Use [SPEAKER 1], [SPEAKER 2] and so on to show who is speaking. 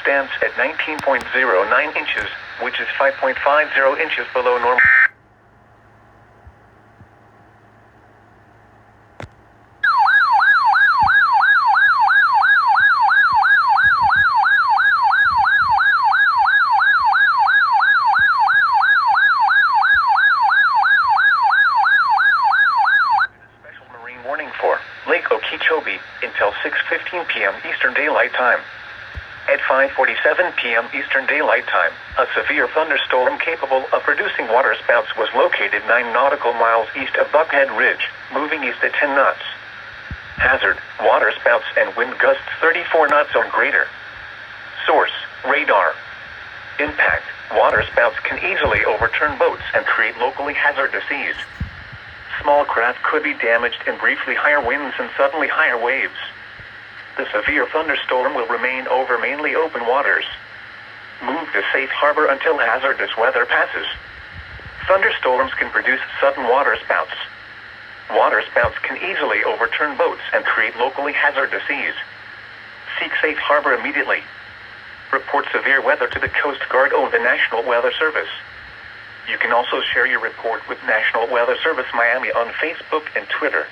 [SPEAKER 1] stands at 19.09 inches, which is 5.50 inches below normal. Warning for Lake Okeechobee until 6:15 p.m. Eastern Daylight Time. At 5:47 p.m. Eastern Daylight Time, a severe thunderstorm capable of producing waterspouts was located 9 nautical miles east of Buckhead Ridge, moving east at 10 knots. Hazard: waterspouts and wind gusts 34 knots or greater. Source: radar. Impact: waterspouts can easily overturn boats and create locally hazardous seas. Small craft could be damaged in briefly higher winds and suddenly higher waves. The severe thunderstorm will remain over mainly open waters. Move to safe harbor until hazardous weather passes. Thunderstorms can produce sudden waterspouts. Waterspouts can easily overturn boats and create locally hazardous seas. Seek safe harbor immediately. Report severe weather to the Coast Guard or the National Weather Service. You can also share your report with National Weather Service Miami on Facebook and Twitter.